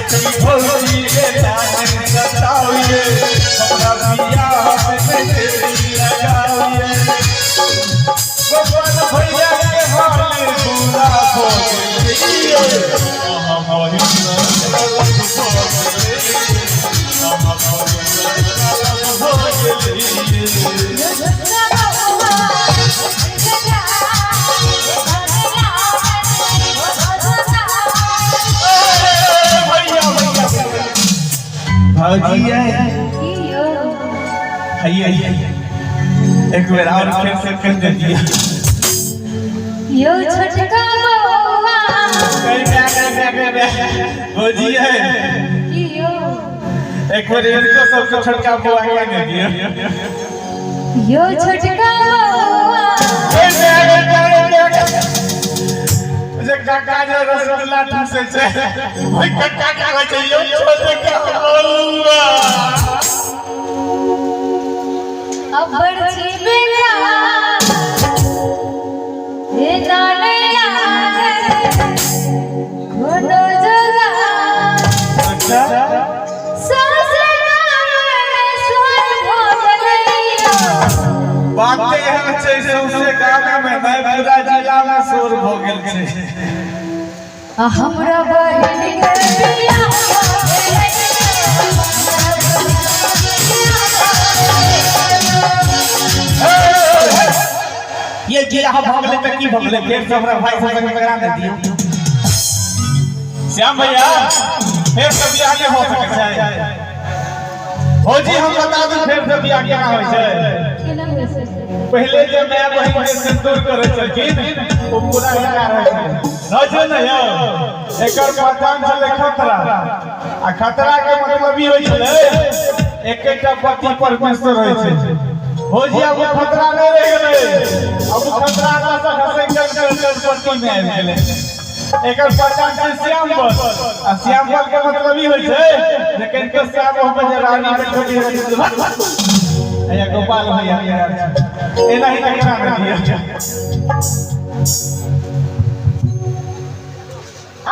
छोटी भौजी के जान बताओगे हमरा बियाह में तेरी लगाओगे गोपाल भैया के हाल पूरा हो गई एक बार और फिर से कर दीजिए यो छोटका बउआ भौजी है यो एक बार इनको सबसे छोटका बुआ के दीजिए यो छोटका बउआ जे काका जे रसगुल्ला ठूसे छे ओइ काका कहै छै यो छोटका बउआ अब्बड़ छी बेटा ए नाने कोनो जगह अच्छा बातें यहाँ छै सौसे गाँव में मैं पूरा जिला में शोर भ गेल छै हमरा बहिन के बियाह ये बियाह भ गेलै त की भ गेलै फेर से हमरा भाई से टकरा दे दियो श्याम भैया फिर से बियाह नहीं हो सके छै भौजी हम बता दूं फिर से बियाह केना होय छै पहले जो मैं बहिन के सिंदूर करे छलखिन वो पूरा यार है न छै न यौ एकर पहचान छले खतरा आ खतरा के मतलब ई होय छले एकटा पति परमेश्वर होय छै भौजी अब खतरा नहीं रह गेलै अब खतरा का से खसे पति में आबि गेलै एकर पहचान छै श्याम बल आ श्याम बल के मतलब ई होय छै जे कनिको श्याम हम रानी में छोटी रखी या गोपाल भैया एना ही टकरा दे दिया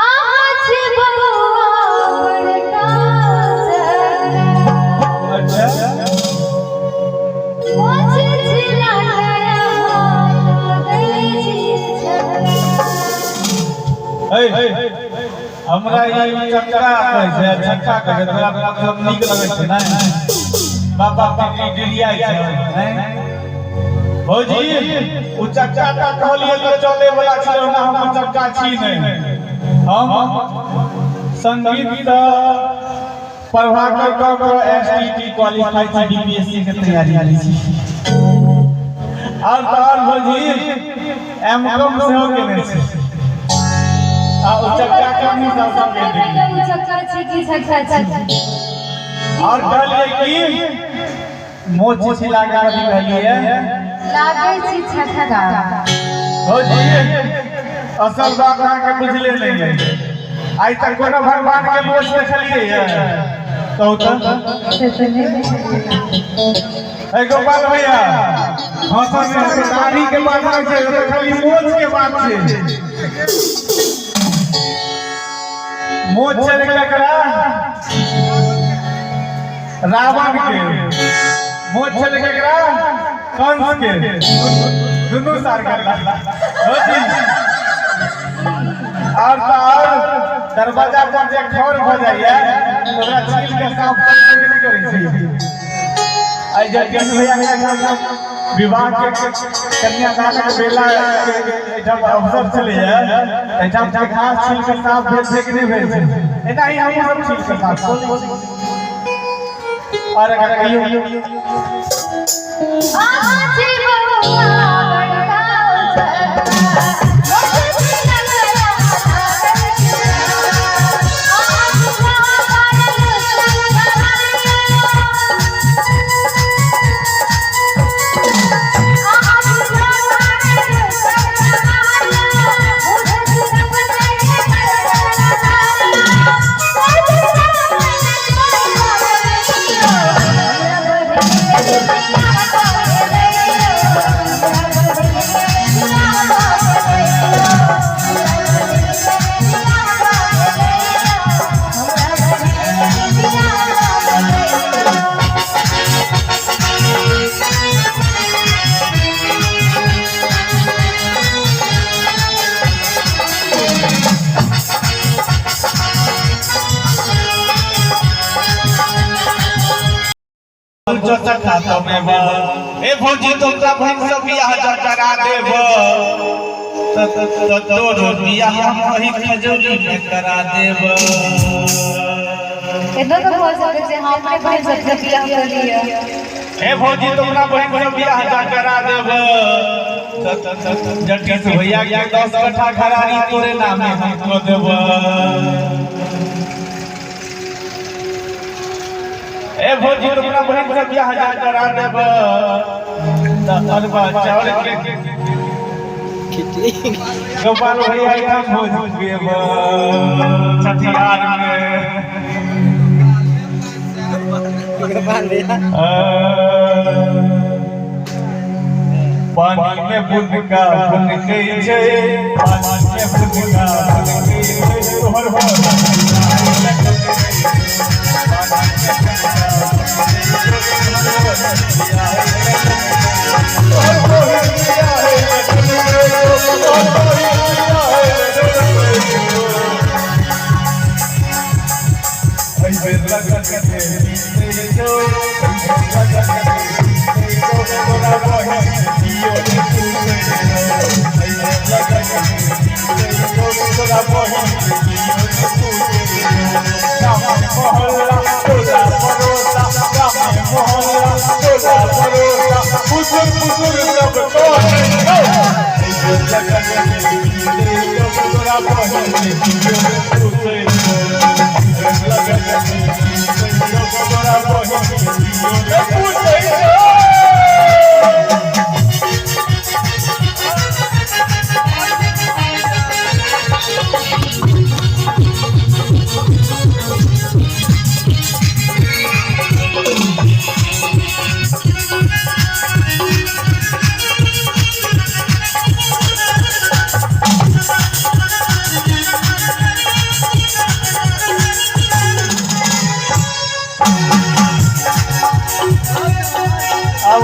आज बउआ बड़का अच्छा मुझे जिला हमरा ई चक्का कहै छै चक्का कहै तोरा मतलब नीक लगै छै नै बाबा पापी डिलिया छै नै भौजी उ चक्का का कहलिए तो चले वाला छै ना हम चक्का छी नै हम संगीत प्रभाकर क एसटीटी क्वालीफाई छी बीपीएससी के तैयारी छी और तोहर भौजी एमकॉम से हो गेलै छै आ उ चक्का के मुंह सब के दे चक्का छी की चक्का छी और कहलिए कि मोच छी लगा दी कहलिए लागे छी छठगा भौजी असल बात अहाँ के बुझले नहीं है आज तक कोनो भगवान के मोच देखलिए है कहू त ए गोपाल भैया हसन में दाढ़ी के बात नहीं छै तो खाली मोच के बात छै मोच से ककरा रावण के मोच से ककरा कंस के दुनू सार करला होती और दरवाजा पर जे खौर भ जाइए ओकरा छील के साफ करके नहीं करै छै आई जब भैया के विवाह के कन्यादान के बेला जब अवसर चले है जब घास छील के साफ भेल छै कि नहीं भेल छै एना ही हम सब छील के साफ और अगर कहियो आज बउआ बड़का सोचो सका तमे बा ए भौजी तोरा बहन से बियाह करा देब तोरो बियाह हम वही खजूरी में करा देब इतना तो बोल सकते हैं हम अपने भाई से बियाह कर लिया ए भौजी तोरा बहन से बियाह करा देब जटिस भैया के 10 कट्ठा घरानी तोरे नाम में हम को देब ए भौजी तोरा बहन से बियाह करा देब अरबा चावल के गोपाल भैया का भोज देब छठियार में पानी में बुन का बुन के छे पानी में बुन का बुन के छे तोहर हो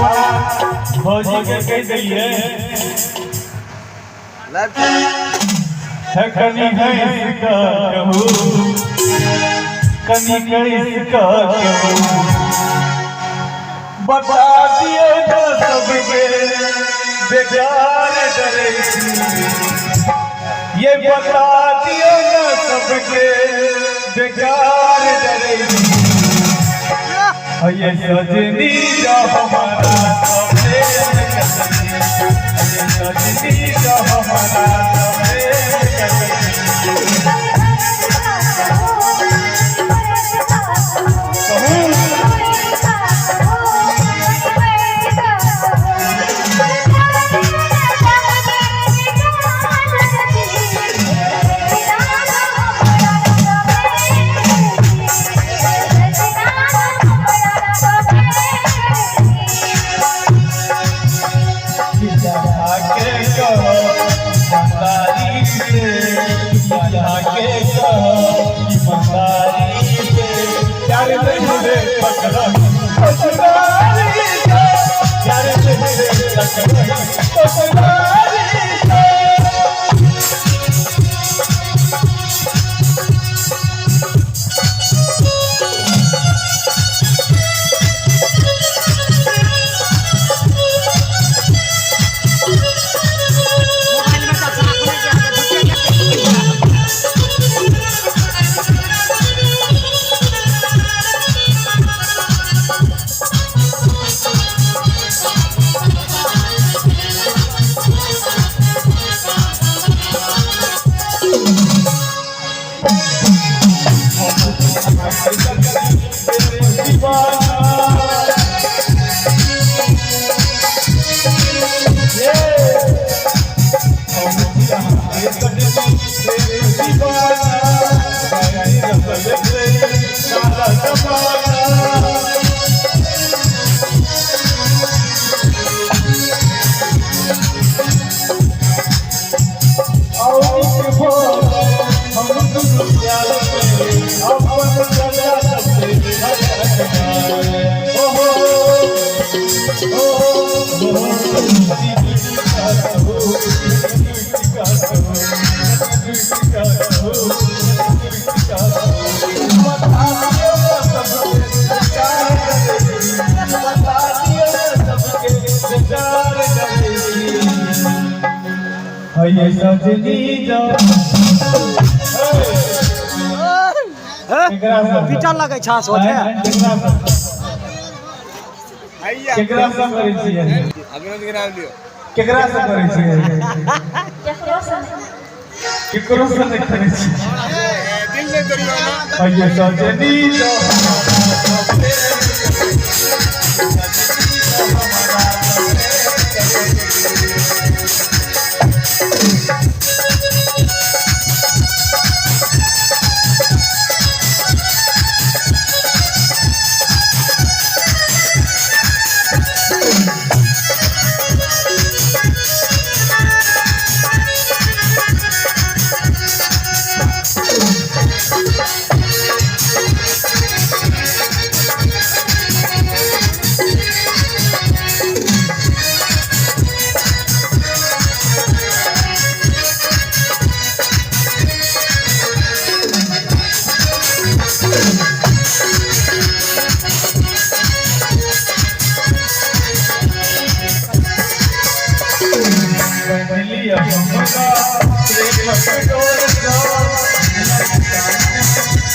भौजी के कह दिए कनी है इसका कहूँ कनी इसका कहूँ बता दिए तो सबके बेकार डरे ये बता दिए ना सबके बेकार डरे ये सजनी जा हमारा सजनी जा हमारा हम भैया सजनी जो पीटल लगे छास होते केकरा से करै छियै केकरा से करै छियै केकरो से नहीं करै छियै दिल से करियो ना भैया सजनी जो बंदलिया बंगा प्रेम पटोर का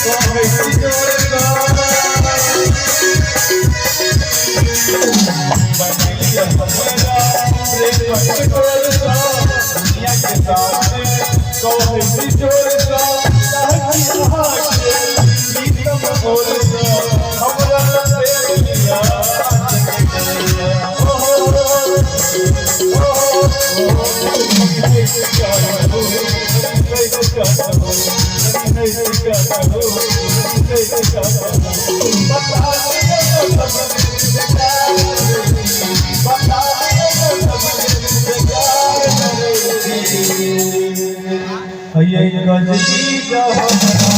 तो वैसी जोड़ का बंदलिया बंगा प्रेम पटोर का दुनिया के सामने तो वैसी जोड़ का ताकि गीतम बोल का हमरा से दुनिया गजनी